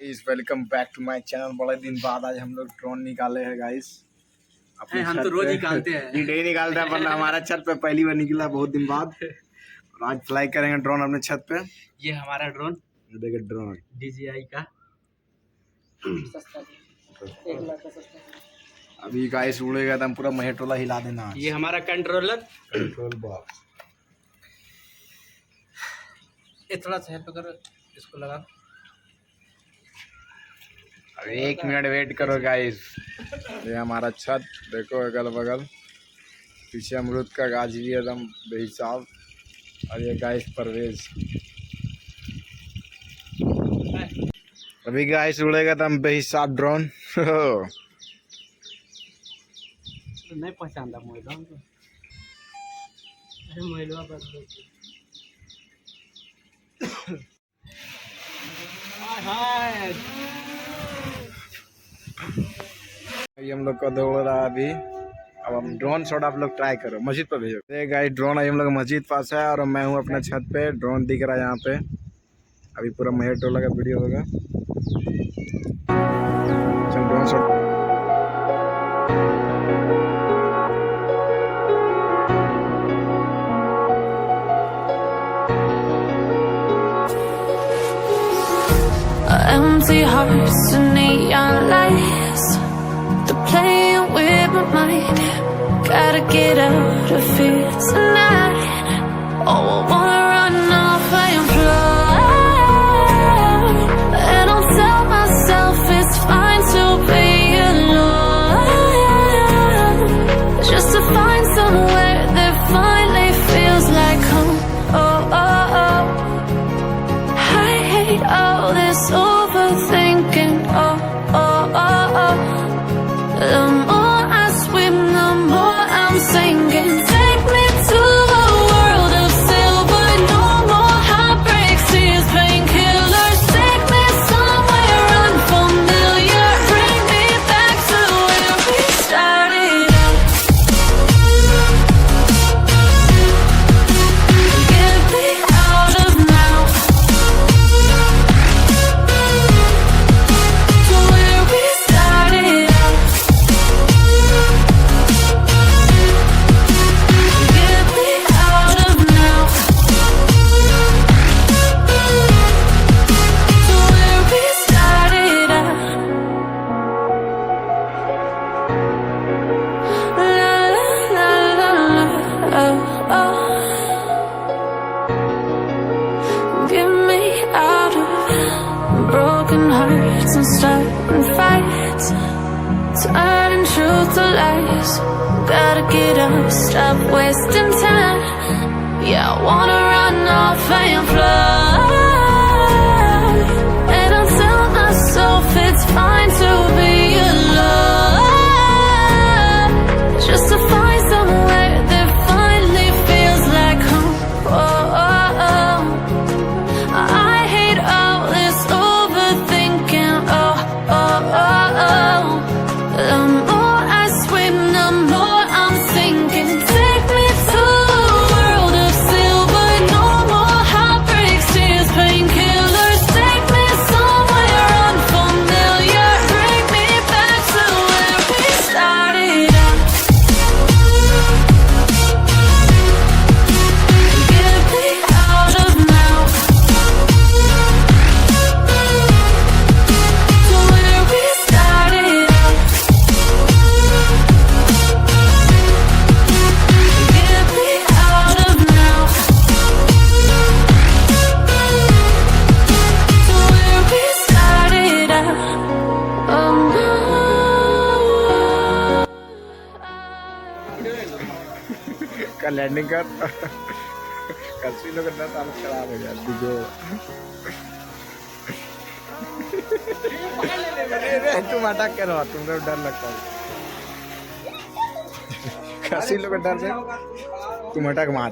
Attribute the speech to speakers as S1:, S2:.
S1: इस welcome back to my channel. बड़े दिन बाद आज हम लोग ड्रोन निकाले हैं गाइस।
S2: हम तो रोज निकालते हैं।
S1: डे निकालते हैं, वरना हमारा छत पे पहली बार निकला बहुत दिन बाद। और आज फ्लाई करेंगे ड्रोन अपने छत पे।
S2: ये हमारा ड्रोन,
S1: देखिए ड्रोन
S2: DJI का
S1: अभी गाइस उड़ेगा तो हम पूरा महेटोला हिला देना।
S2: ये हमारा कंट्रोल
S1: बॉक्स।
S2: ये थोड़ा सा हेल्प करो, इसको लगा।
S1: अब 1 मिनट वेट करो गाइस। ये हमारा छत देखो, अगल बगल पीछे अमरूद का गाछ भी एकदम बेहिसाब। और ये गाइस परवेज। अभी गाइस उड़ेगा तो हम बेहिसाब ड्रोन।
S2: नहीं पहचानता मोइलवा को। अरे मोइलवा बस हाय
S1: ये हम लोग का दौड़ रहा है अभी। अब हम ड्रोन शॉट आप लोग ट्राई करो, मस्जिद पे भेजो। ये गाइस ड्रोन हम लोग मस्जिद पास है और मैं हूँ अपने छत पे। ड्रोन दिख रहा है यहाँ पे। अभी पूरा महेटोला का वीडियो होगा। चल drone shot.
S3: Empty hearts and neon lights, they're playing with my mind. Gotta get out of here tonight. Oh, I wanna run off and fly. And I'll tell myself it's fine to be alone, just to find somewhere that finally feels like home. Oh, oh, oh. I hate all this overthinking. Oh, oh, oh, oh. The more I swim, the more I'm sinking. Take me to a world of silver. No more heartbreaks, tears, painkillers. Take me somewhere unfamiliar. Bring me back to where we started out. Get me out of now. To where we started out. Get me out of now. To where we started out. La la la la la. Oh, oh. Get me out of broken hearts and starting fights, turning truth to lies. Gotta get up, stop wasting time. Yeah, I wanna run off and fly. And I'll tell myself it's fine to be alone, just to find somewhere that finally feels like home. Oh, oh, oh. I hate all this overthinking. Oh, oh, oh, oh. The more I swim, the more I'm sinking. Take me to a world of silver. No more heartbreaks, tears, painkillers. Take me somewhere unfamiliar. Bring me back to where we started out. Get me out of now. To where we started out. Get me out of now. To where we started out. Oh no.
S1: का landing कर। कसी लोग ना ताल खराब हो जाती जो। अरे तुम अटैक करो, तुमको डर लगता है। कसी लोग डर से तुम अटैक मार।